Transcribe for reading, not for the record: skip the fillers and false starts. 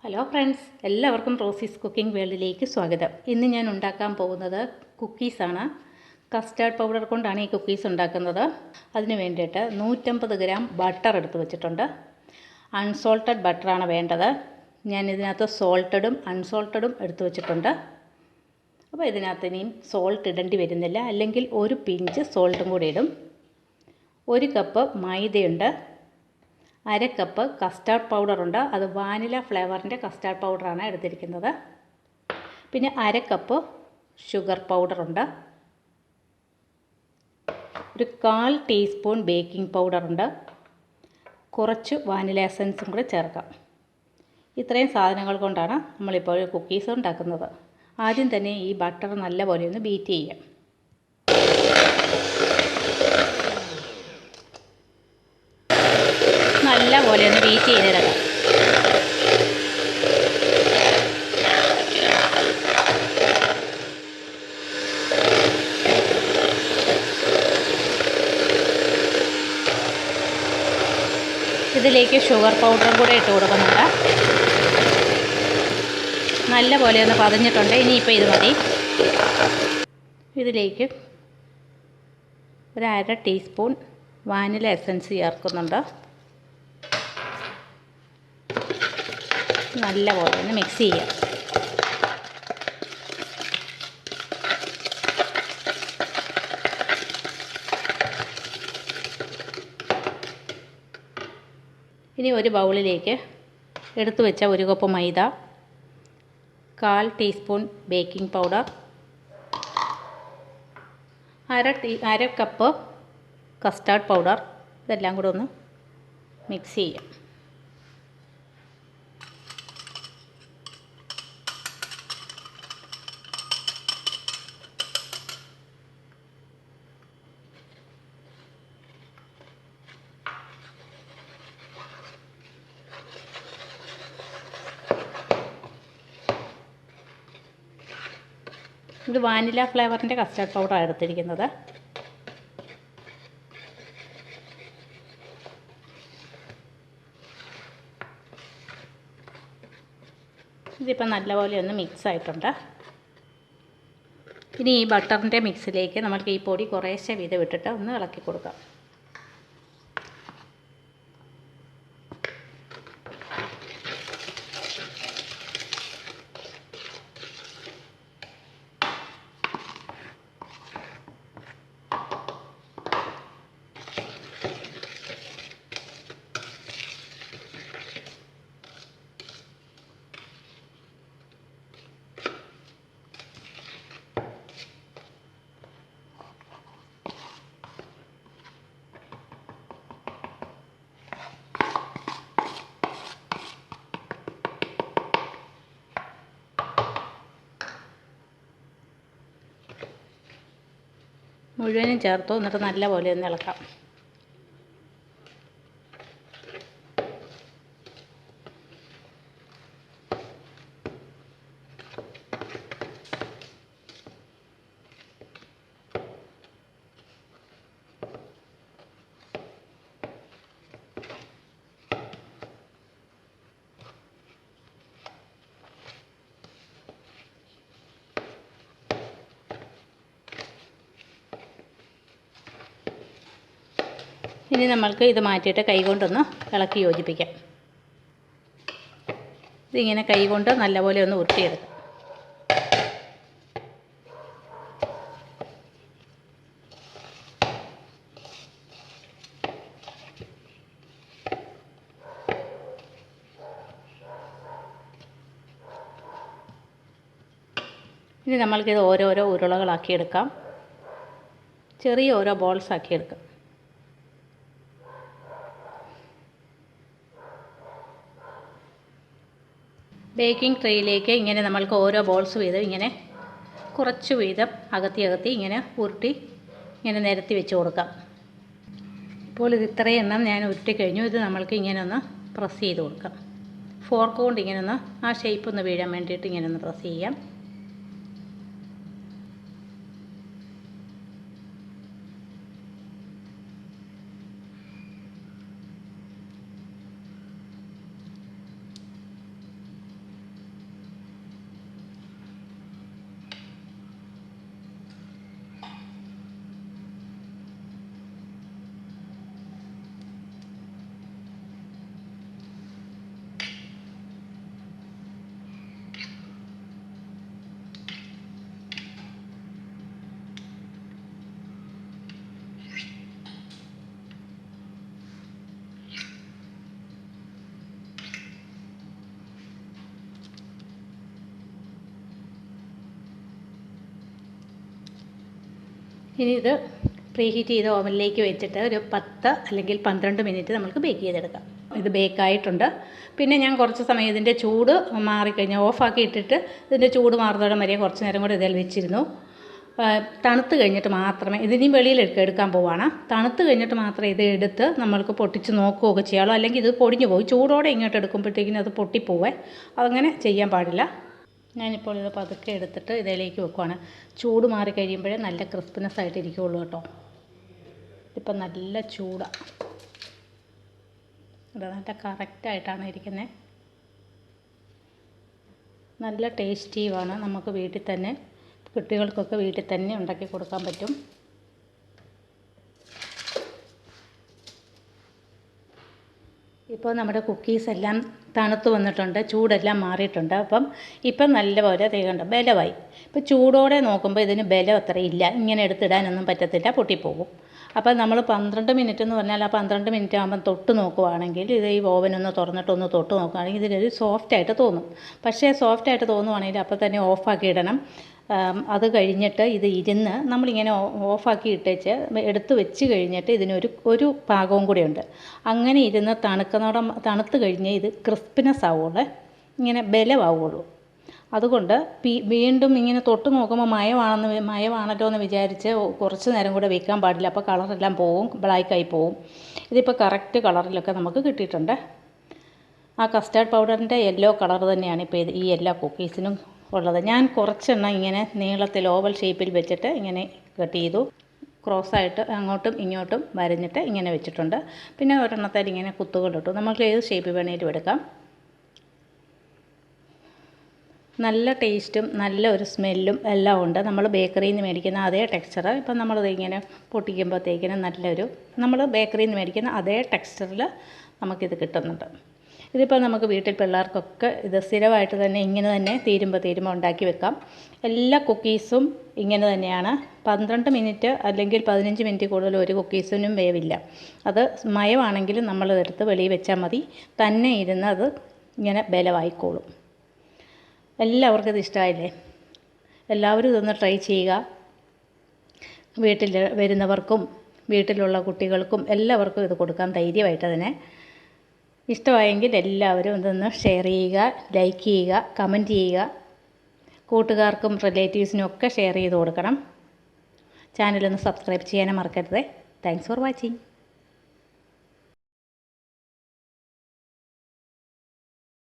Hello friends, എല്ലാവർക്കും റോസീസ് cooking വേൾഡിലേക്ക് സ്വാഗതം. ഇന്ന് ഞാൻ ഉണ്ടാക്കാൻ പോകുന്നത് കുക്കീസാണ്. കസ്റ്റാർഡ് പൗഡർ കൊണ്ടാണ് ഈ കുക്കീസ് ഉണ്ടാക്കുന്നത്. അതിന് വേണ്ടിയിട്ട് 150 ഗ്രാം ബട്ടർ എടുത്ത് വെച്ചിട്ടുണ്ട്. അൺസോൾട്ടഡ് ബട്ടറാണ് വേണ്ടത്. ഞാൻ ഇതിനകത്ത് സോൾട്ടഡും അൺസോൾട്ടഡും എടുത്ത് വെച്ചിട്ടുണ്ട്. അപ്പോൾ ഇതിനകത്ത് ഇനിയും സോൾട്ട് ഇടേണ്ടി വരുന്നില്ല, അല്ലെങ്കിൽ ഒരു പിഞ്ച് സോൾട്ടും കൂടി ഇടും. 1 കപ്പ് മൈദയുണ്ട്. 1/2 കപ്പ് കസ്റ്റാർഡ് പൗഡറുണ്ട്. അത് വാനില ഫ്ലേവറിൻ്റെ കസ്റ്റാർഡ് പൗഡറാണ് എടുത്തിരിക്കുന്നത്. പിന്നെ 1/2 കപ്പ് ഷുഗർ പൗഡറുണ്ട്. ഒരു 1/4 ടീസ്പൂൺ ബേക്കിംഗ് പൗഡറുണ്ട്. കുറച്ച് വാനില എസൻസും കൂടെ ചേർക്കാം. ഇത്രയും സാധനങ്ങൾ കൊണ്ടാണ് നമ്മളിപ്പോൾ കുക്കീസ് ഉണ്ടാക്കുന്നത്. ആദ്യം തന്നെ ഈ ബട്ടർ നല്ലപോലെ ഒന്ന് ബീറ്റ് ചെയ്യാം. നല്ലപോലെ ഒന്ന് ബീറ്റ് ചെയ്തെടുക്കാം. ഇതിലേക്ക് ഷുഗർ പൗഡറും കൂടെ ഇട്ട് കൊടുക്കുന്നുണ്ട്. നല്ലപോലെ ഒന്ന് പതഞ്ഞിട്ടുണ്ട്. ഇനിയിപ്പോൾ ഇത് മതി. ഇതിലേക്ക് ഒരു 1/2 ടീസ്പൂൺ വാനില എസൻസ് ചേർക്കുന്നുണ്ട്. നല്ലപോലെ ഒന്ന് മിക്സ് ചെയ്യാം. ഇനി ഒരു ബൗളിലേക്ക് എടുത്തു വെച്ച 1 കപ്പ് മൈദ, 1/4 teaspoon baking powder, 1/2 cup custard powder, ഇതെല്ലാം കൂടെ ഒന്ന് മിക്സ് ചെയ്യാം. ഇത് വാനില ഫ്ലേവറിൻ്റെ കസ്റ്റാർഡ് പൗഡറാണ് എടുത്തിരിക്കുന്നത്. ഇതിപ്പോൾ നല്ലപോലെ ഒന്ന് മിക്സ് ആയിട്ടുണ്ട്. ഇനി ഈ ബട്ടറിൻ്റെ മിക്സിലേക്ക് നമുക്ക് ഈ പൊടി കുറേശ്ശെ വീതം ഇട്ടിട്ട് ഒന്ന് ഇളക്കി കൊടുക്കാം. മുഴുവനും ചേർത്തു. എന്നിട്ട് നല്ലപോലെ ഒന്ന് ഇളക്കാം. ഇനി നമ്മൾക്ക് ഇത് മാറ്റിയിട്ട് കൈകൊണ്ടൊന്ന് ഇളക്കി യോജിപ്പിക്കാം. ഇതിങ്ങനെ കൈകൊണ്ട് നല്ലപോലെ ഒന്ന് ഉരുട്ടിയെടുക്കാം. ഇനി നമ്മൾക്കിത് ഓരോരോ ഉരുളകളാക്കിയെടുക്കാം. ചെറിയ ഓരോ ബോൾസ് ആക്കിയെടുക്കാം. ബേക്കിംഗ് ട്രേയിലേക്ക് ഇങ്ങനെ നമ്മൾക്ക് ഓരോ ബോൾസ് വീതം ഇങ്ങനെ കുറച്ച് വീതം അകത്തി ഇങ്ങനെ ഉരുട്ടി ഇങ്ങനെ നിരത്തി വെച്ച് കൊടുക്കാം. ഇപ്പോൾ ഇത് ഇത്രയും എണ്ണം ഞാൻ ഉരുട്ടി കഴിഞ്ഞു. ഇത് നമ്മൾക്ക് ഇങ്ങനെ ഒന്ന് പ്രസ് ചെയ്ത് കൊടുക്കാം. ഫോർക്ക് കൊണ്ട് ഇങ്ങനെ ഒന്ന് ആ ഷേപ്പ് ഒന്ന് വീഴാൻ വേണ്ടിയിട്ട് ഇങ്ങനെ ഒന്ന് പ്രസ് ചെയ്യാം. ഇനി ഇത് പ്രീഹീറ്റ് ചെയ്ത ഓവനിലേക്ക് വെച്ചിട്ട് ഒരു 10 അല്ലെങ്കിൽ 12 മിനിറ്റ് നമുക്ക് ബേക്ക് ചെയ്തെടുക്കാം. ഇത് ബേക്കായിട്ടുണ്ട്. പിന്നെ ഞാൻ കുറച്ച് സമയം ഇതിൻ്റെ ചൂട് മാറിക്കഴിഞ്ഞാൽ ഓഫാക്കി ഇട്ടിട്ട് ഇതിൻ്റെ ചൂട് മാറുന്നതോടെ വരെ കുറച്ച് നേരം കൂടെ ഇതിൽ വെച്ചിരുന്നു. തണുത്ത് കഴിഞ്ഞിട്ട് മാത്രമേ ഇതിനി വെളിയിൽ എടുക്കാൻ പോവാണ്. തണുത്ത് കഴിഞ്ഞിട്ട് മാത്രമേ ഇത് എടുത്ത് നമ്മൾക്ക് പൊട്ടിച്ച് നോക്കുകയൊക്കെ ചെയ്യാമോ, അല്ലെങ്കിൽ ഇത് പൊടിഞ്ഞു പോകും. ചൂടോടെ ഇങ്ങോട്ട് എടുക്കുമ്പോഴത്തേക്കിനും അത് പൊട്ടിപ്പോവേ. അതങ്ങനെ ചെയ്യാൻ പാടില്ല. ഞാനിപ്പോൾ ഇത് പതുക്കെ എടുത്തിട്ട് ഇതിലേക്ക് വെക്കുവാണ്. ചൂട് മാറി കഴിയുമ്പോഴേ നല്ല ക്രിസ്പിനെസ് ആയിട്ട് ഇരിക്കുകയുള്ളൂ കേട്ടോ. ഇതിപ്പം നല്ല ചൂടാണ്. അത് നല്ല കറക്റ്റായിട്ടാണ് ഇരിക്കുന്നത്. നല്ല ടേസ്റ്റിയുമാണ്. നമുക്ക് വീട്ടിൽ തന്നെ കുട്ടികൾക്കൊക്കെ വീട്ടിൽ തന്നെ ഉണ്ടാക്കി കൊടുക്കാൻ പറ്റും. ഇപ്പോൾ നമ്മുടെ കുക്കീസ് എല്ലാം തണുത്ത് വന്നിട്ടുണ്ട്, ചൂടെല്ലാം മാറിയിട്ടുണ്ട്. ഇപ്പം നല്ലപോലെ തേകണ്ട ബലമായി. ഇപ്പോൾ ചൂടോടെ നോക്കുമ്പോൾ ഇതിന് ബലം അത്ര ഇല്ല. ഇങ്ങനെ എടുത്തിടാനൊന്നും പറ്റത്തില്ല, പൊട്ടിപ്പോകും. അപ്പോൾ നമ്മൾ 12 മിനിറ്റ് എന്ന് പറഞ്ഞാൽ ആ 12 മിനിറ്റ് ആകുമ്പം തൊട്ട് നോക്കുവാണെങ്കിൽ ഇത് ഈ ഓവനൊന്ന് തുറന്നിട്ടൊന്ന് തൊട്ട് നോക്കുകയാണെങ്കിൽ ഇതിനൊരു സോഫ്റ്റായിട്ട് തോന്നും. പക്ഷേ സോഫ്റ്റായിട്ട് തോന്നുവാണെങ്കിൽ അപ്പോൾ തന്നെ ഓഫാക്കി ഇടണം. അത് കഴിഞ്ഞിട്ട് ഇത് ഇരുന്ന് നമ്മളിങ്ങനെ ഓഫാക്കി ഇട്ടേച്ച് എടുത്ത് വെച്ച് കഴിഞ്ഞിട്ട് ഇതിനൊരു പാകവും കൂടെയുണ്ട്. അങ്ങനെ ഇരുന്ന് തണുത്ത് കഴിഞ്ഞ് ഇത് ക്രിസ്പിനെസ് ആവുള്ളൂ, ഇങ്ങനെ ബലമാവുള്ളൂ. അതുകൊണ്ട് വീണ്ടും ഇങ്ങനെ തൊട്ട് നോക്കുമ്പോൾ മയമാണല്ലോ എന്ന് വിചാരിച്ച് കുറച്ച് നേരം കൂടെ വെക്കാൻ പാടില്ല. അപ്പോൾ കളറെല്ലാം പോവും, ബ്ലാക്കായി പോവും. ഇതിപ്പോൾ കറക്റ്റ് കളറിലൊക്കെ നമുക്ക് കിട്ടിയിട്ടുണ്ട്. ആ കസ്റ്റാർഡ് പൗഡറിൻ്റെ യെല്ലോ കളർ തന്നെയാണ് ഇപ്പോൾ ഈ എല്ലാ കുക്കീസിനും ഉള്ളത്. ഞാൻ കുറച്ചെണ്ണം ഇങ്ങനെ നീളത്തിൽ ഓവൽ ഷേപ്പിൽ വെച്ചിട്ട് ഇങ്ങനെ കട്ട് ചെയ്തു. ക്രോസായിട്ട് അങ്ങോട്ടും ഇങ്ങോട്ടും വരഞ്ഞിട്ട് ഇങ്ങനെ വെച്ചിട്ടുണ്ട്. പിന്നെ ഒരെണ്ണത്തിൽ ഇങ്ങനെ കുത്തുകളിട്ടു. നമുക്ക് ഏത് ഷേപ്പ് വേണേലും എടുക്കാം. നല്ല ടേസ്റ്റും നല്ല ഒരു സ്മെല്ലും എല്ലാം ഉണ്ട്. നമ്മൾ ബേക്കറിയിൽ നിന്ന് മേടിക്കുന്ന അതേ ടെക്സ്ചർ ഇപ്പം നമ്മളിത് ഇങ്ങനെ പൊട്ടിക്കുമ്പോഴത്തേക്കിനും നമ്മൾ ബേക്കറിയിൽ നിന്ന് മേടിക്കുന്ന അതേ ടെക്സ്ചറിൽ നമുക്കിത് കിട്ടുന്നുണ്ട്. ഇതിപ്പോൾ നമുക്ക് വീട്ടിൽ പിള്ളേർക്കൊക്കെ ഇത് സ്ഥിരമായിട്ട് തന്നെ ഇങ്ങനെ തന്നെ തീരുമ്പോൾ ഉണ്ടാക്കി വെക്കാം. എല്ലാ കുക്കീസും ഇങ്ങനെ തന്നെയാണ്. 12 മിനിറ്റ് അല്ലെങ്കിൽ 15 മിനിറ്റ് കൂടുതൽ ഒരു കുക്കീസിനും വേവില്ല. അത് മയമാണെങ്കിലും നമ്മളെടുത്ത് വെളിയിൽ വെച്ചാൽ മതി, തന്നെ ഇരുന്ന് അത് ഇങ്ങനെ ബലമായിക്കോളും. എല്ലാവർക്കും ഇത് ഇഷ്ടമായില്ലേ? എല്ലാവരും ഇതൊന്ന് ട്രൈ ചെയ്യുക. വീട്ടിൽ വരുന്നവർക്കും വീട്ടിലുള്ള കുട്ടികൾക്കും എല്ലാവർക്കും ഇത് കൊടുക്കാം ധൈര്യമായിട്ട് തന്നെ. ഇഷ്ടമായെങ്കിൽ എല്ലാവരും ഇതൊന്ന് ഷെയർ ചെയ്യുക, ലൈക്ക് ചെയ്യുക, കമൻറ്റ് ചെയ്യുക. കൂട്ടുകാർക്കും റിലേറ്റീവ്സിനും ഒക്കെ ഷെയർ ചെയ്ത് കൊടുക്കണം. ചാനലൊന്ന് സബ്സ്ക്രൈബ് ചെയ്യാനും മറക്കരുത്. Thanks for watching.